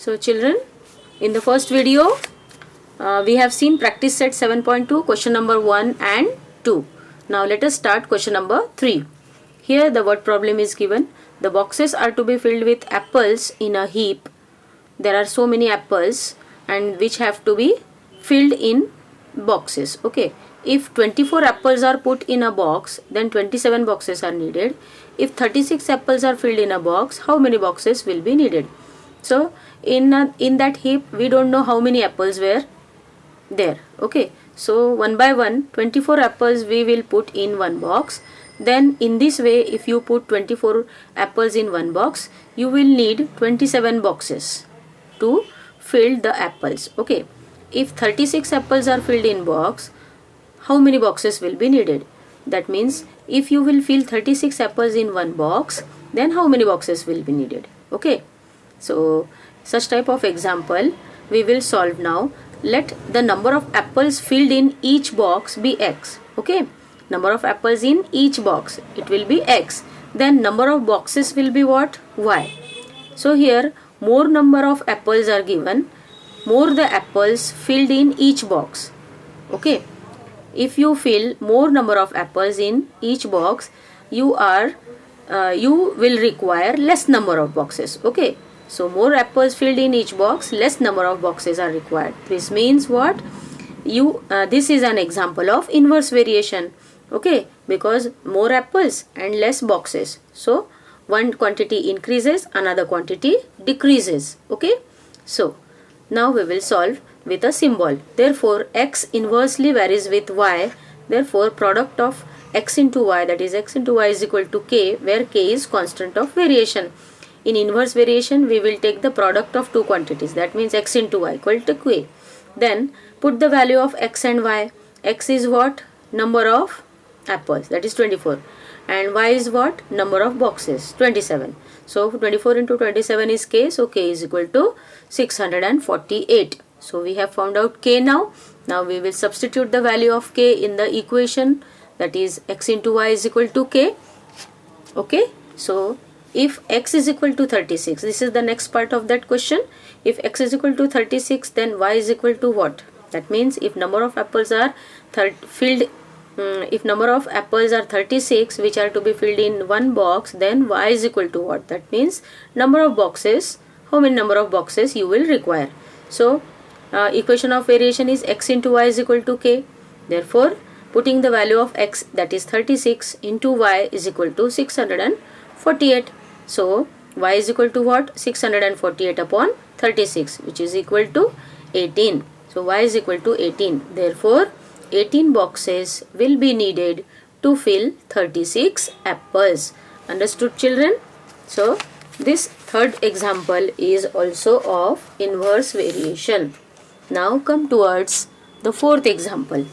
So children, in the first video we have seen practice set 7.2 question number 1 and 2. Now let us start question number 3. Here the word problem is given. The boxes are to be filled with apples in a heap. There are so many apples and which have to be filled in boxes. Okay. If 24 apples are put in a box, then 27 boxes are needed. If 36 apples are filled in a box, how many boxes will be needed? So in that heap we don't know how many apples were there. Okay. So one by one 24 apples we will put in one box. Then in this way, if you put 24 apples in one box, you will need 27 boxes to fill the apples. Okay. If 36 apples are filled in box, how many boxes will be needed? That means if you will fill 36 apples in one box, then how many boxes will be needed? Okay. So such type of example we will solve now. Let the number of apples filled in each box be x. Okay. Number of apples in each box, it will be x. Then number of boxes will be what? Y. So here more number of apples are given, more the apples filled in each box. Okay. If you fill more number of apples in each box, you will require less number of boxes. Okay. So more apples filled in each box, less number of boxes are required. This means what? This is an example of inverse variation. Okay, because more apples and less boxes. So one quantity increases, another quantity decreases. Okay. So now we will solve with a symbol. Therefore x inversely varies with y. Therefore product of x into y, that is x into y is equal to k, where k is constant of variation. In inverse variation we will take the product of two quantities, that means x into y equal to k. Then put the value of x and y. X is what? Number of apples, that is 24, and y is what? Number of boxes, 27. So 24 into 27 is k, so k is equal to 648. So we have found out k now. Now we will substitute the value of k in the equation, that is x into y is equal to k. Okay. So if x is equal to 36, this is the next part of that question. If x is equal to 36, then y is equal to what? That means if number of apples are if number of apples are 36 which are to be filled in one box, then y is equal to what? That means number of boxes, how many number of boxes you will require. So equation of variation is x into y is equal to k. Therefore putting the value of x, that is 36, into y is equal to 648. So y is equal to what? 648 upon 36, which is equal to 18. So y is equal to 18. Therefore 18 boxes will be needed to fill 36 apples. Understood children? So this third example is also of inverse variation. Now come towards the fourth example.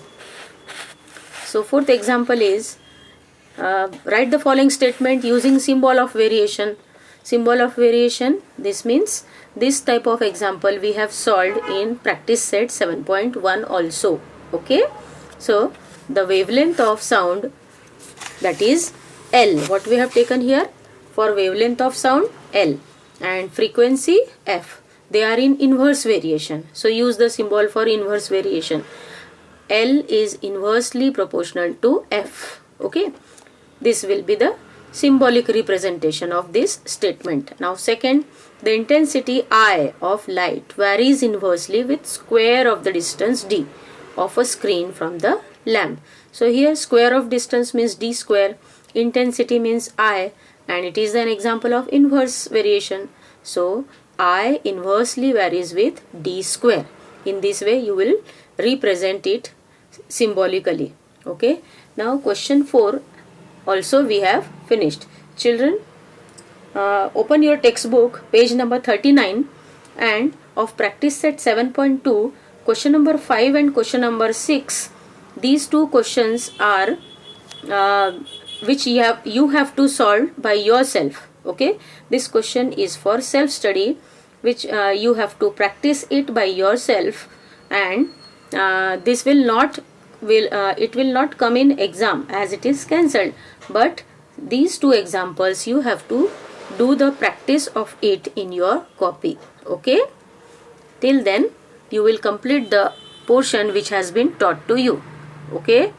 So fourth example is write the following statement using symbol of variation. Symbol of variation, this means this type of example we have solved in practice set 7.1 also. Okay. So the wavelength of sound, that is L, what we have taken here for wavelength of sound L, and frequency f, they are in inverse variation. So use the symbol for inverse variation. L is inversely proportional to f. Okay. This will be the symbolic representation of this statement. Now second, the intensity I of light varies inversely with square of the distance d of a screen from the lamp. So here square of distance means d square, intensity means I, and it is an example of inverse variation. So I inversely varies with d square. In this way you will represent it symbolically. Okay. Now question 4 also we have finished. Children, open your textbook page number 39 and of practice set 7.2, question number 5 and question number 6. These two questions are which you have to solve by yourself. Okay. This question is for self study, which you have to practice it by yourself, and this will not come in exam as it is cancelled, but these two examples you have to do the practice of it in your copy. Okay. Till then you will complete the portion which has been taught to you. Okay.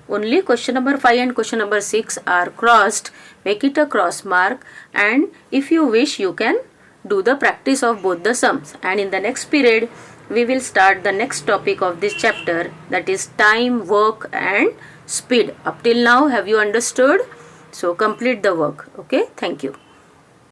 Only question number 5 and question number 6 are crossed. Make it a cross mark, and if you wish you can do the practice of both the sums. And in the next period we will start the next topic of this chapter, that is time, work and speed. Up till now have you understood? So complete the work. Okay, thank you.